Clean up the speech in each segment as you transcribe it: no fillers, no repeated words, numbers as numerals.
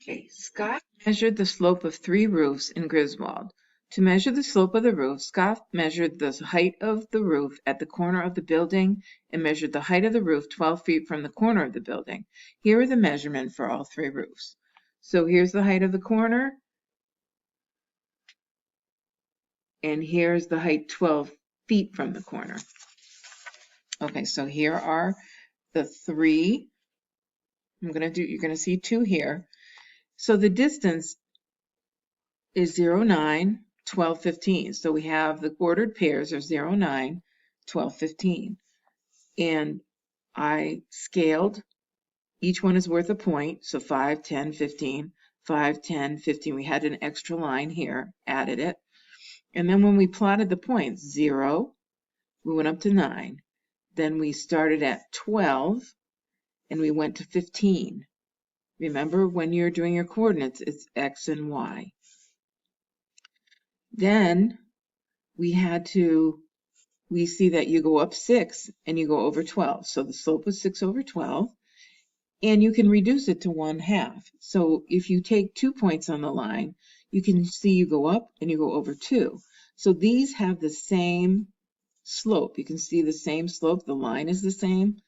Okay, Scott measured the slope of 3 roofs in Griswold. To measure the slope of the roof, Scott measured the height of the roof at the corner of the building and measured the height of the roof 12 feet from the corner of the building. Here are the measurements for all 3 roofs. So here's the height of the corner, and here's the height 12 feet from the corner. Okay, so here are the 3. You're gonna see 2 here. So the distance is 0, 9, 12, 15. So we have the ordered pairs are 0, 9, 12, 15. And I scaled, each one is worth a point, so 5, 10, 15, 5, 10, 15. We had an extra line here, added it. And then when we plotted the points, 0, we went up to 9. Then we started at 12, and we went to 15. Remember, when you're doing your coordinates, it's X and Y. Then we see that you go up 6 and you go over 12. So the slope was 6 over 12, and you can reduce it to 1/2. So if you take 2 points on the line, you can see you go up and you go over 2. So these have the same slope. You can see the same slope. The line is the same.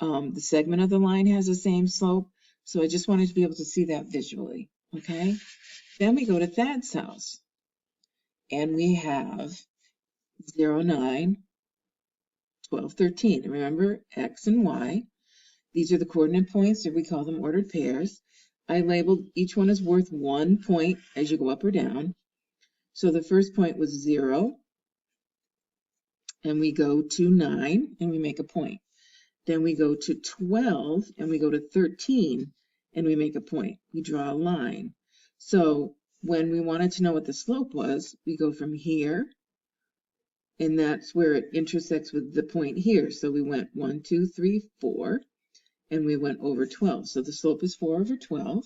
The segment of the line has the same slope. So I just wanted to be able to see that visually. Okay. Then we go to Thad's house, and we have 0, 9, 12, 13. And remember, X and Y. These are the coordinate points, or we call them ordered pairs. I labeled each one is worth 1 point as you go up or down. So the first point was 0, and we go to 9, and we make a point. Then we go to 12, and we go to 13, and we make a point. We draw a line. So when we wanted to know what the slope was, we go from here, and that's where it intersects with the point here. So we went 1, 2, 3, 4, and we went over 12. So the slope is 4 over 12.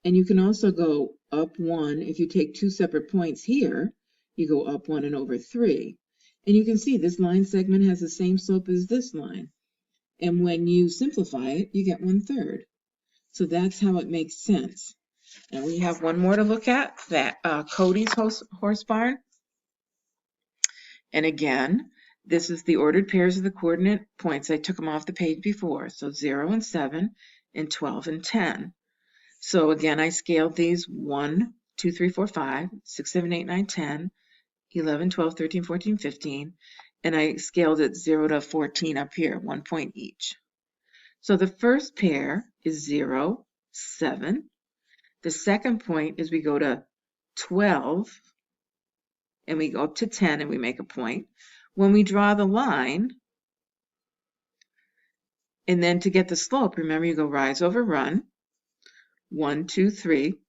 And you can also go up 1. If you take 2 separate points here, you go up 1 and over 3. And you can see this line segment has the same slope as this line. And when you simplify it, you get 1/3. So that's how it makes sense. And we have one more to look at, that Cody's horse barn. And again, this is the ordered pairs of the coordinate points. I took them off the page before. So 0 and 7 and 12 and 10. So again, I scaled these 1, 2, 3, 4, 5, 6, 7, 8, 9, 10, 11, 12, 13, 14, 15. And I scaled it 0 to 14 up here, 1 point each. So the first pair is 0, 7. The second point is we go to 12, and we go up to 10, and we make a point. When we draw the line, and then to get the slope, remember you go rise over run, 1, 2, 3.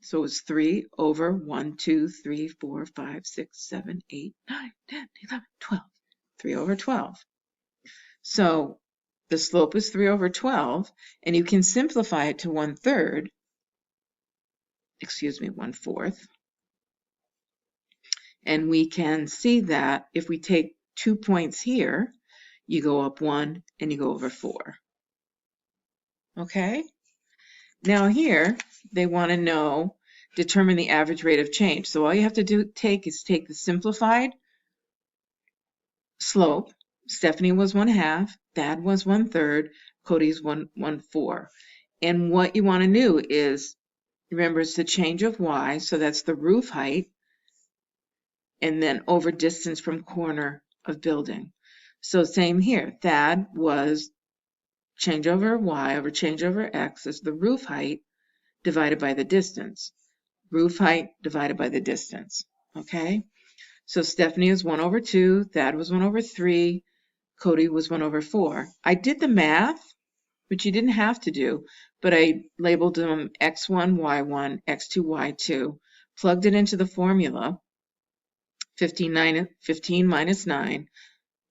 So it's 3 over 1, 2, 3, 4, 5, 6, 7, 8, 9, 10, 11, 12. 3 over 12. So the slope is 3 over 12, and you can simplify it to 1/4. 1/4. And we can see that if we take 2 points here, you go up 1 and you go over 4. Okay? Now here, they want to know, determine the average rate of change. So all you have to take the simplified slope. Stephanie was 1/2, Thad was 1/3, Cody's 1/4. And what you want to do is, remember, it's the change of Y, so that's the roof height, and then over distance from corner of building. So same here, Thad was change over Y over change over X is the roof height divided by the distance. Roof height divided by the distance, okay? So Stephanie was 1 over 2, Thad was 1 over 3, Cody was 1 over 4. I did the math, which you didn't have to do, but I labeled them X1, Y1, X2, Y2, plugged it into the formula, 15 minus 9,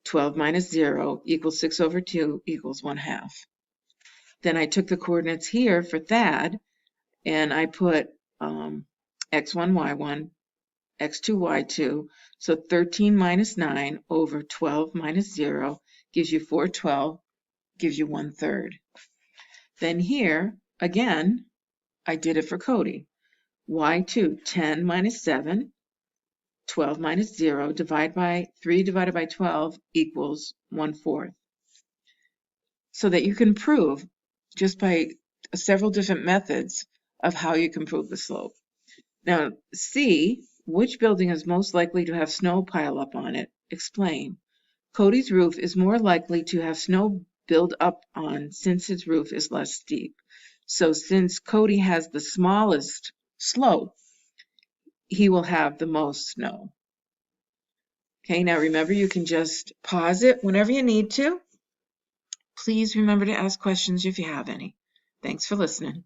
12 minus 0 equals 6 over 2 equals 1/2. Then I took the coordinates here for Thad, and I put X1, Y1, X2, Y2. So 13 minus 9 over 12 minus 0 gives you 4/12, gives you 1/3. Then here, again, I did it for Cody. Y2, 10 minus 7, 12 minus 0, divide by 3 divided by 12 equals 1/4. So that you can prove just by several different methods of how you can prove the slope. Now, C, which building is most likely to have snow pile up on it? Explain. Cody's roof is more likely to have snow build up on since his roof is less steep. So since Cody has the smallest slope, he will have the most snow. Okay, now remember, you can just pause it whenever you need to. Please remember to ask questions if you have any. Thanks for listening.